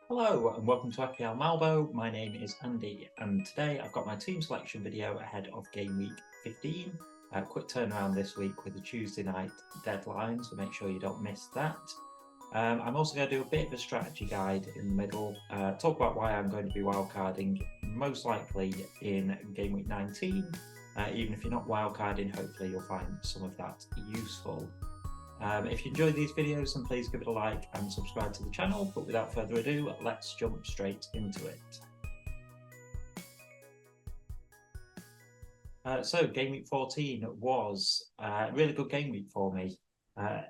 Hello and welcome to FPL Malvo. My name is Andy and today I've got my team selection video ahead of game week 15. Quick turnaround this week with a Tuesday night deadline, so make sure you don't miss that. I'm also going to do a bit of a strategy guide in the middle, talk about why I'm going to be wildcarding most likely in game week 19. Even if you're not wildcarding, hopefully you'll find some of that useful. If you enjoy these videos, then please give it a like and subscribe to the channel. But without further ado, let's jump straight into it. So game week 14 was a really good game week for me.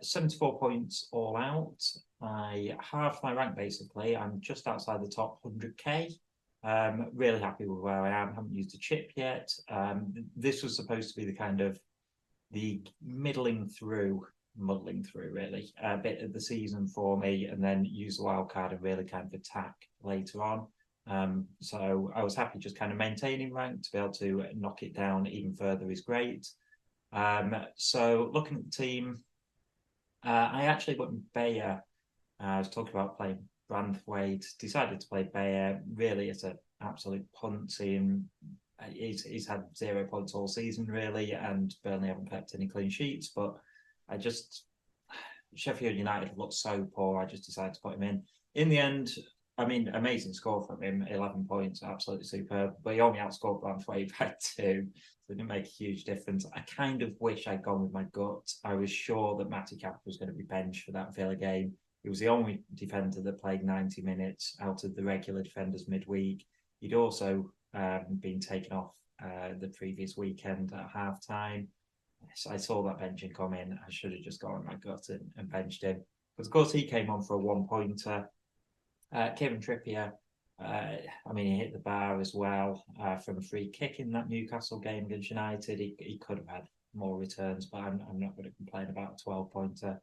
74 points all out. I halved my rank basically. I'm just outside the top 100k. Really happy with where I am. Haven't used a chip yet. This was supposed to be the kind of the muddling through really a bit of the season for me, and then use the wild card and really kind of attack later on. So I was happy just kind of maintaining rank. To be able to knock it down even further is great. So looking at the team, I actually went Bayer. I was talking about playing Brandthwaite, decided to play Bayer. Really, it's an absolute punt team. He's had 0 points all season really, and Burnley haven't kept any clean sheets. But I just Sheffield United looked so poor. I just decided to put him in. In the end, I mean, amazing score from him, 11 points, absolutely superb. But he only outscored Brandthwaite by 2, so it didn't make a huge difference. I kind of wish I'd gone with my gut. I was sure that Matty Cap was going to be benched for that Villa game. He was the only defender that played 90 minutes out of the regular defenders midweek. He'd also been taken off the previous weekend at half time. So I saw that benching come in. I should have just gone with my gut and benched him. But of course, he came on for a 1-pointer. Kieran Trippier, I mean, he hit the bar as well from a free kick in that Newcastle game against United. He could have had more returns, but I'm not going to complain about a 12-pointer.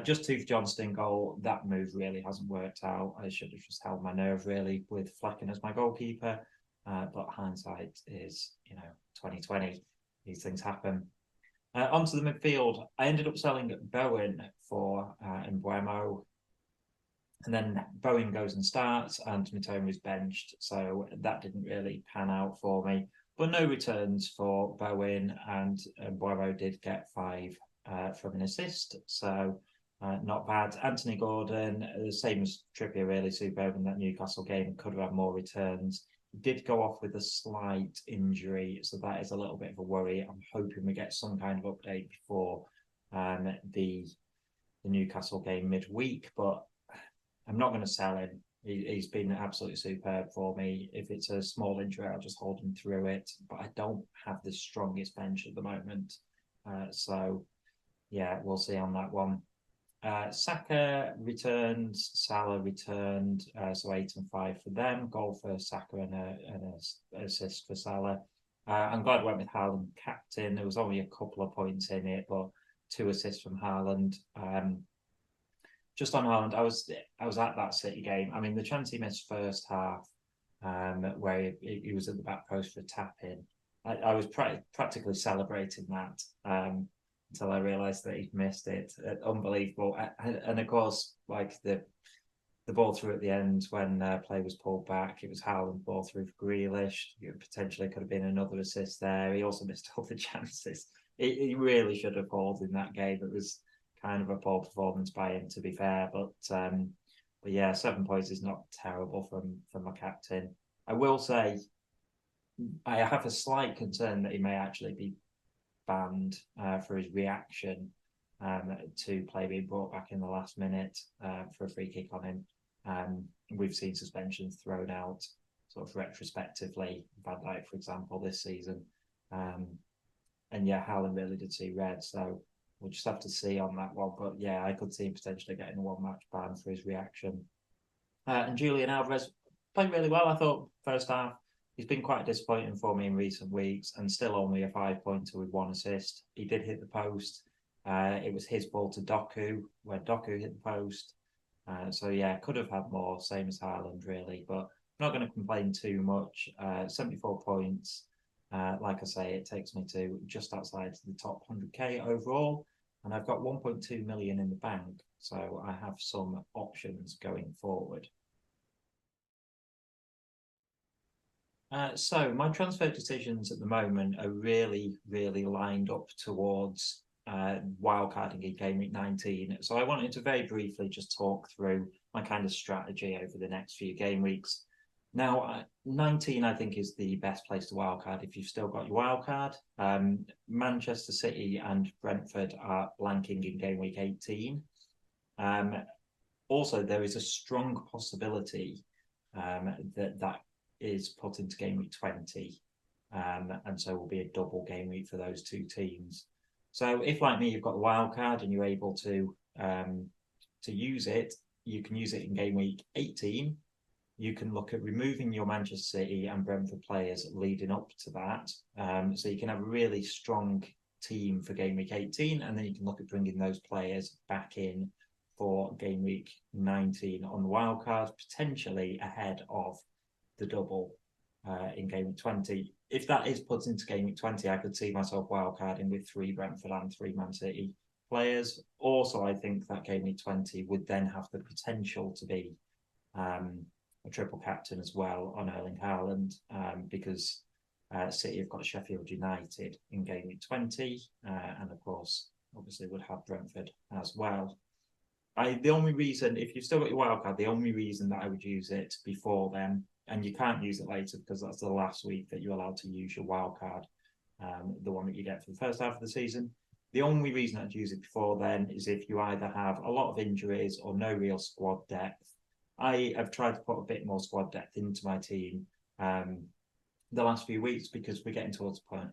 Just Tooth Johnston goal, that move really hasn't worked out. I should have just held my nerve really with Flecken as my goalkeeper. But hindsight is, 2020. These things happen. Onto the midfield, I ended up selling Bowen for Mbuemo, and then Bowen goes and starts, and Mitoma is benched, so that didn't really pan out for me. But no returns for Bowen, and Mbuemo did get 5 from an assist, so not bad. Anthony Gordon, the same as Trippier, really superb in that Newcastle game, could have had more returns. Did go off with a slight injury, so that is a little bit of a worry. I'm hoping we get some kind of update before the Newcastle game midweek, but I'm not going to sell him. He's been absolutely superb for me. If it's a small injury, I'll just hold him through it. But I don't have the strongest bench at the moment, so yeah, we'll see on that one. Saka returned, Salah returned, so 8 and 5 for them. Goal for Saka and an assist for Salah. I'm glad I went with Haaland captain. There was only a couple of points in it, but 2 assists from Haaland. Just on Haaland, I was at that City game. I mean, the chance he missed first half, where he was at the back post for a tap in, I was practically celebrating that. Until I realised that he'd missed it. Unbelievable. And of course, like the ball through at the end when play was pulled back, it was Haaland ball through for Grealish. It potentially could have been another assist there. He also missed all the chances. He really should have called in that game. It was kind of a poor performance by him, to be fair. But yeah, 7 points is not terrible from my captain. I will say I have a slight concern that he may actually be banned for his reaction to play being brought back in the last minute for a free kick on him. We've seen suspensions thrown out sort of retrospectively, Van Dijk, for example, this season. And yeah, Haaland really did see red, so we'll just have to see on that one. But yeah, I could see him potentially getting a 1-match ban for his reaction. And Julian Alvarez played really well, I thought, first half. He's been quite disappointing for me in recent weeks, and still only a 5-pointer with 1 assist. He did hit the post. It was his ball to Doku, where Doku hit the post. So yeah, could have had more, same as Haaland really, but I'm not going to complain too much. 74 points. Like I say, it takes me to just outside the top 100k overall, and I've got 1.2 million in the bank, so I have some options going forward. So my transfer decisions at the moment are really, really lined up towards wildcarding in game week 19. So I wanted to very briefly just talk through my kind of strategy over the next few game weeks. Now, 19, I think, is the best place to wildcard if you've still got your wildcard. Manchester City and Brentford are blanking in game week 18. Also, there is a strong possibility that is put into game week 20. And so will be a double game week for those two teams. So if, like me, you've got the wild card and you're able to use it, you can use it in game week 18. You can look at removing your Manchester City and Brentford players leading up to that. So you can have a really strong team for game week 18, and then you can look at bringing those players back in for game week 19 on the wild card, potentially ahead of the double in game week 20. If that is put into game week 20, I could see myself wildcarding with 3 Brentford and 3 Man City players. Also, I think that game week 20 would then have the potential to be a triple captain as well on Erling Haaland, because City have got Sheffield United in game week 20, and of course, obviously would have Brentford as well. The only reason, if you've still got your wildcard, the only reason that I would use it before then, and you can't use it later because that's the last week that you're allowed to use your wildcard, the one that you get for the first half of the season. The only reason I'd use it before then is if you either have a lot of injuries or no real squad depth. I have tried to put a bit more squad depth into my team the last few weeks because we're getting towards the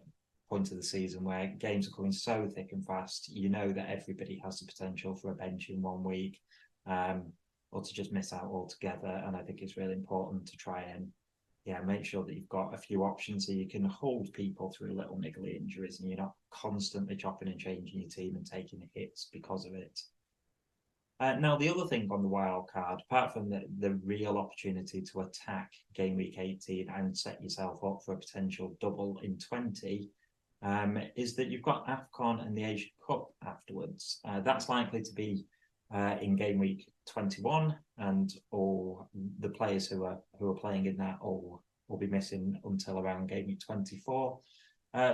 point of the season where games are coming so thick and fast. You know that everybody has the potential for a bench in 1 week, or to just miss out altogether. And I think it's really important to try and make sure that you've got a few options so you can hold people through little niggly injuries and you're not constantly chopping and changing your team and taking hits because of it. Now, the other thing on the wild card, apart from the real opportunity to attack game week 18 and set yourself up for a potential double in 20, is that you've got AFCON and the Asian Cup afterwards. That's likely to be in game week 21, and all the players who are playing in that will be missing until around game week 24.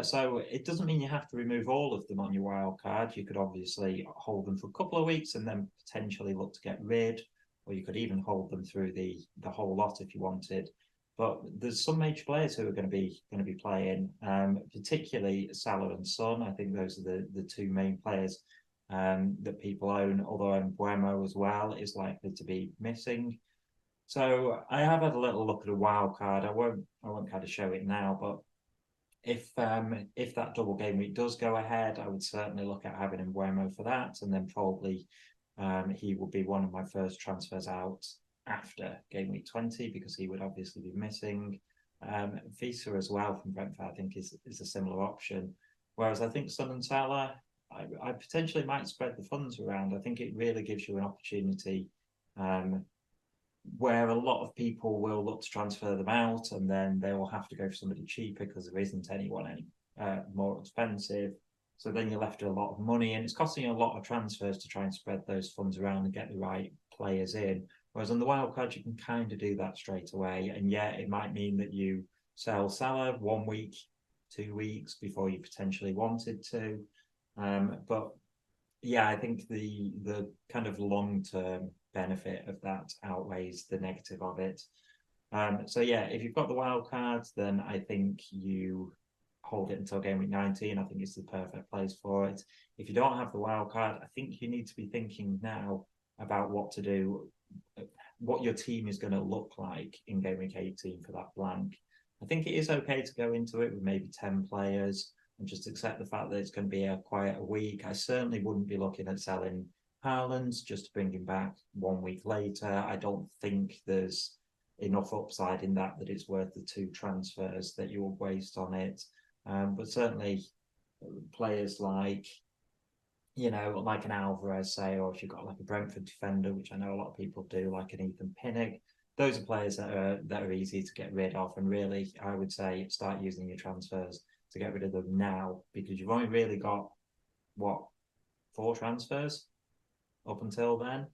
So it doesn't mean you have to remove all of them on your wild card. You could obviously hold them for a couple of weeks and then potentially look to get rid, or you could even hold them through the whole lot if you wanted. But there's some major players who are going to be playing, particularly Salah and Son. I think those are the two main players that people own. Although Mbeumo as well is likely to be missing. So I have had a little look at a wild card. I won't kind of show it now, but if that double game week does go ahead, I would certainly look at having Mbeumo for that, and then probably he will be one of my first transfers out after game week 20 because he would obviously be missing. Visa as well from Brentford, I think, is a similar option. Whereas I think Son and Salah, I potentially might spread the funds around. I think it really gives you an opportunity where a lot of people will look to transfer them out and then they will have to go for somebody cheaper because there isn't anyone any more expensive. So then you're left with a lot of money and it's costing you a lot of transfers to try and spread those funds around and get the right players in. Whereas on the wildcard, you can kind of do that straight away. And yeah, it might mean that you sell Salah 1 week, 2 weeks before you potentially wanted to. But yeah, I think the kind of long-term benefit of that outweighs the negative of it. So yeah, if you've got the wild cards, then I think you hold it until game week 19. I think it's the perfect place for it. If you don't have the wild card, I think you need to be thinking now about what to do, what your team is going to look like in game week 18 for that blank. I think it is okay to go into it with maybe 10 players and just accept the fact that it's going to be a quieter week. I certainly wouldn't be looking at selling Haaland just to bring him back 1 week later. I don't think there's enough upside in that it's worth the 2 transfers that you will waste on it. But certainly players like, like an Alvarez, say, or if you've got like a Brentford defender, which I know a lot of people do, like an Ethan Pinnock, those are players that are easy to get rid of. And really, I would say start using your transfers to get rid of them now because you've only really got, 4 transfers up until then.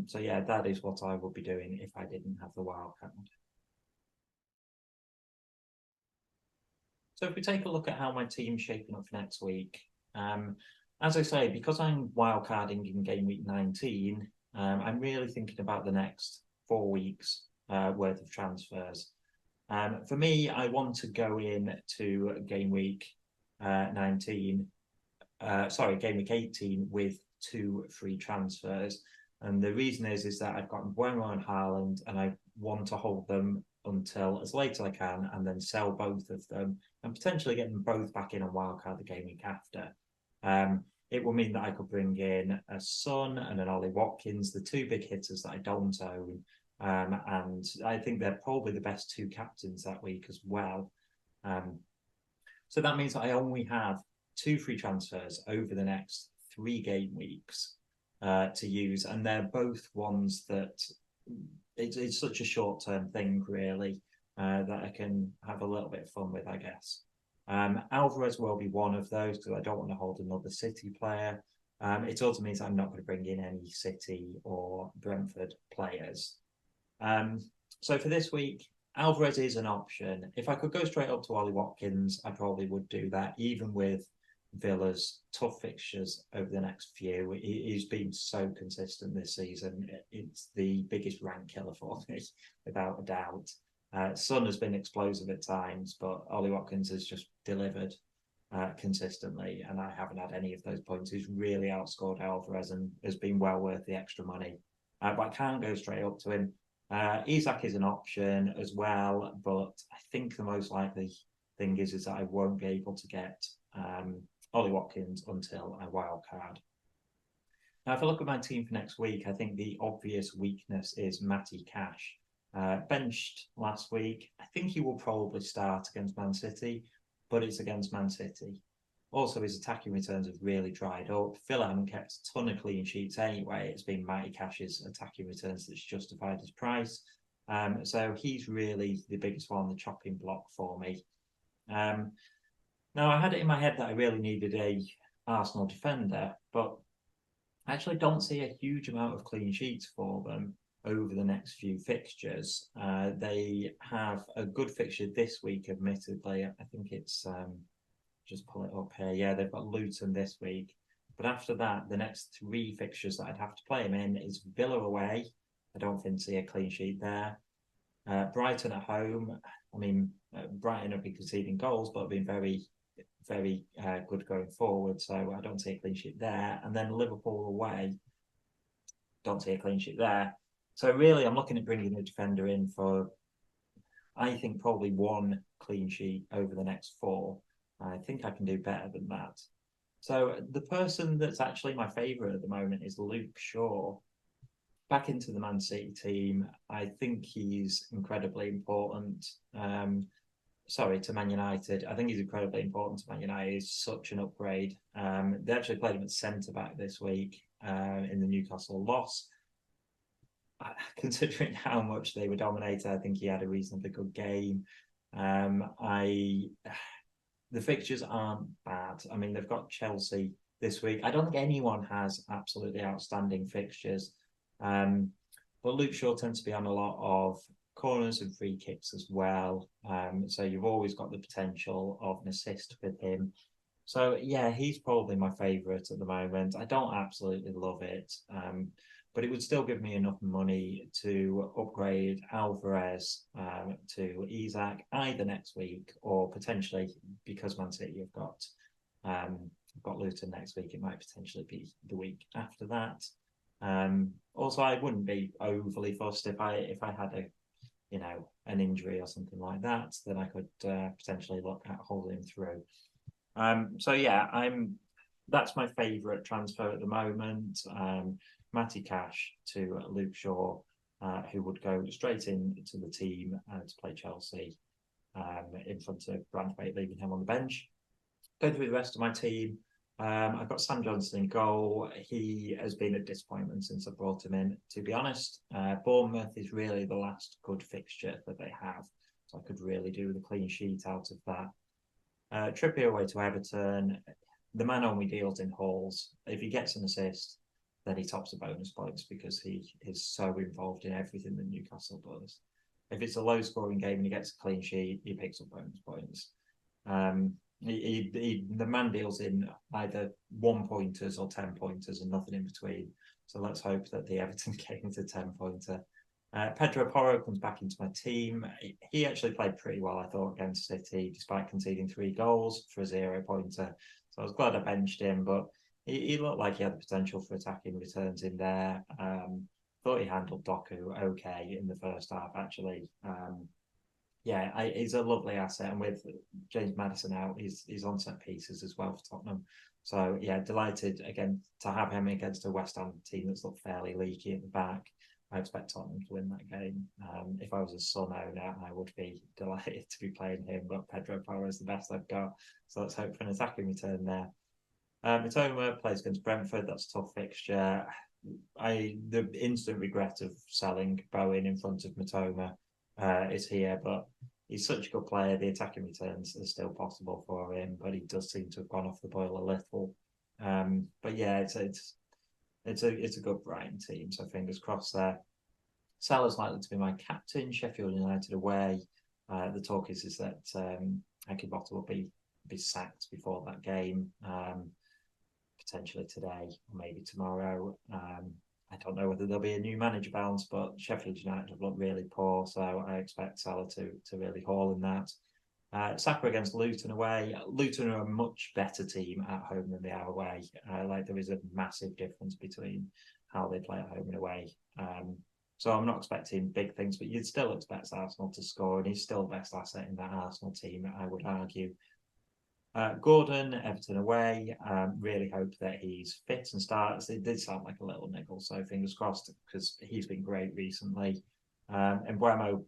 So yeah, that is what I would be doing if I didn't have the wild card. So if we take a look at how my team's shaping up for next week, as I say, because I'm wildcarding in game week 19, I'm really thinking about the next 4 weeks worth of transfers. For me, I want to go in to game week 19, game week 18 with 2 free transfers. And the reason is that I've got Bueno and Haaland, and I want to hold them until as late as I can, and then sell both of them, and potentially get them both back in on wildcard the game week after. It will mean that I could bring in a Son and an Ollie Watkins, the 2 big hitters that I don't own. And I think they're probably the best 2 captains that week as well. So that means that I only have 2 free transfers over the next 3 game weeks to use, and they're both ones that it's such a short-term thing, really, that I can have a little bit of fun with, I guess. Alvarez will be one of those because I don't want to hold another City player. It also means I'm not going to bring in any City or Brentford players. So for this week, Alvarez is an option. If I could go straight up to Ollie Watkins, I probably would do that, even with Villa's tough fixtures over the next few. He's been so consistent this season. It's the biggest rank killer for me, without a doubt. Son has been explosive at times, but Ollie Watkins has just delivered consistently, and I haven't had any of those points. He's really outscored Alvarez and has been well worth the extra money. But I can't go straight up to him. Isak is an option as well, but I think the most likely thing is that I won't be able to get Ollie Watkins until I wildcard. Now, if I look at my team for next week, I think the obvious weakness is Matty Cash. Benched last week. I think he will probably start against Man City, but it's against Man City. Also, his attacking returns have really dried up. Villa haven't kept a ton of clean sheets anyway. It's been Matty Cash's attacking returns that's justified his price. So he's really the biggest one on the chopping block for me. Now, I had it in my head that I really needed a Arsenal defender, but I actually don't see a huge amount of clean sheets for them over the next few fixtures. They have a good fixture this week, admittedly. I think it's, just pull it up here. Yeah, they've got Luton this week. But after that, the next 3 fixtures that I'd have to play them in is Villa away. I don't think see a clean sheet there. Brighton at home. I mean, Brighton have been conceding goals, but have been very, very good going forward. So I don't see a clean sheet there. And then Liverpool away. Don't see a clean sheet there. So really, I'm looking at bringing a defender in for, I think, probably 1 clean sheet over the next 4. I think I can do better than that. So the person that's actually my favourite at the moment is Luke Shaw. Back into the Man City team. I think he's incredibly important. To Man United. I think he's incredibly important to Man United. He's such an upgrade. They actually played him at centre-back this week in the Newcastle loss. Considering how much they were dominated, I think he had a reasonably good game. The fixtures aren't bad. I mean, they've got Chelsea this week. I don't think anyone has absolutely outstanding fixtures. But Luke Shaw tends to be on a lot of corners and free kicks as well. So you've always got the potential of an assist with him. So, yeah, he's probably my favourite at the moment. I don't absolutely love it. But it would still give me enough money to upgrade Alvarez to Isak either next week, or potentially, because Man City have got Luton next week, it might potentially be the week after that. Also, I wouldn't be overly fussed if I had an injury or something like that. Then I could potentially look at holding him through. So yeah, that's my favourite transfer at the moment. Matty Cash to Luke Shaw, who would go straight into the team to play Chelsea in front of Branthwaite, leaving him on the bench. Going through the rest of my team, I've got Sam Johnson in goal. He has been a disappointment since I brought him in, to be honest. Bournemouth is really the last good fixture that they have, so I could really do with a clean sheet out of that. Trippier away to Everton. The man only deals in hauls. If he gets an assist, then he tops the bonus points because he is so involved in everything that Newcastle does. If it's a low-scoring game and he gets a clean sheet, he picks up bonus points. The man deals in either 1-pointers or 10-pointers and nothing in between. So let's hope that the Everton game is a 10-pointer. Pedro Porro comes back into my team. He actually played pretty well, I thought, against City, despite conceding 3 goals for a 0-pointer. So I was glad I benched him, but he looked like he had the potential for attacking returns in there. Thought he handled Doku okay in the first half, actually. He's a lovely asset, and with James Maddison out, he's on set pieces as well for Tottenham. So yeah, delighted again to have him against a West Ham team that's looked fairly leaky at the back. I expect Tottenham to win that game. If I was a Son owner, I would be delighted to be playing him, but Pedro Porro is the best I've got. So let's hope for an attacking return there. Mitoma plays against Brentford. That's a tough fixture. The instant regret of selling Bowen in front of Mitoma is here, but he's such a good player. The attacking returns are still possible for him, but he does seem to have gone off the boil a little. But yeah, it's a good Brighton team, so fingers crossed there. Salah's likely to be my captain. Sheffield United away. The talk is that Akibota will be sacked before that game, potentially today or maybe tomorrow. I don't know whether there'll be a new manager bounce, but Sheffield United have looked really poor, so I expect Salah to really haul in that. Saka against Luton away. Luton are a much better team at home than they are away. There is a massive difference between how they play at home and away. So I'm not expecting big things, but you'd still expect Arsenal to score, and he's still the best asset in that Arsenal team, I would argue. Gordon, Everton away. Really hope that he's fit and starts. It did sound like a little niggle, so fingers crossed, because he's been great recently. And Mbeumo,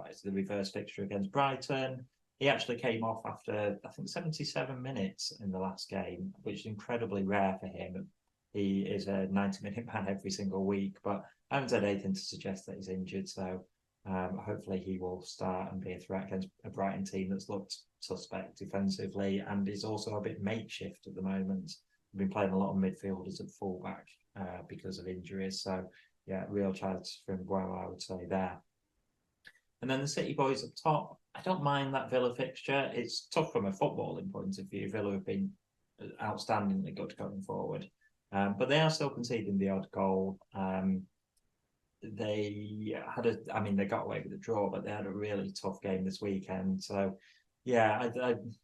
it's the reverse fixture against Brighton. He actually came off after, I think, 77 minutes in the last game, which is incredibly rare for him. He is a 90-minute man every single week, but I haven't said anything to suggest that he's injured. So hopefully he will start and be a threat against a Brighton team that's looked suspect defensively and is also a bit makeshift at the moment. We've been playing a lot of midfielders at fullback because of injuries. So yeah, real chance for Mbeumo, I would say there. And then the City boys up top, I don't mind that Villa fixture. It's tough from a footballing point of view. Villa have been outstandingly good going forward. But they are still conceding the odd goal. They got away with a draw, but they had a really tough game this weekend. So yeah,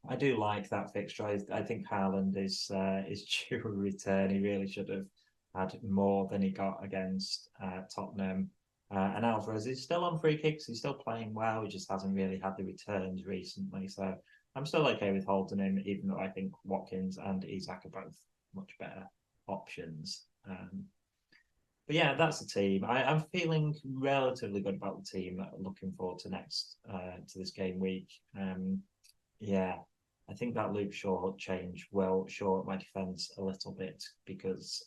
I do like that fixture. I think Haaland is due a return. He really should have had more than he got against Tottenham. And Alvarez is still on free kicks. He's still playing well. He just hasn't really had the returns recently. So I'm still okay with holding him, even though I think Watkins and Isak are both much better options. But yeah, that's the team. I'm feeling relatively good about the team. Looking forward to to this game week. I think that Luke Shaw change will shore up my defence a little bit, because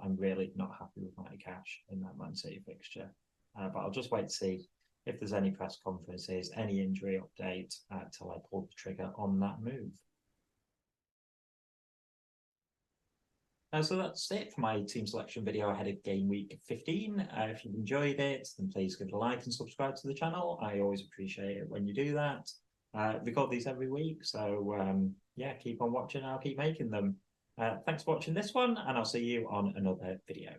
I'm really not happy with my cash in that Man City fixture. But I'll just wait to see if there's any press conferences, any injury update till I pull the trigger on that move. So that's it for my team selection video ahead of game week 15. If you've enjoyed it, then please give it a like and subscribe to the channel. I always appreciate it when you do that. Record these every week, so keep on watching. I'll keep making them. Thanks for watching this one, and I'll see you on another video.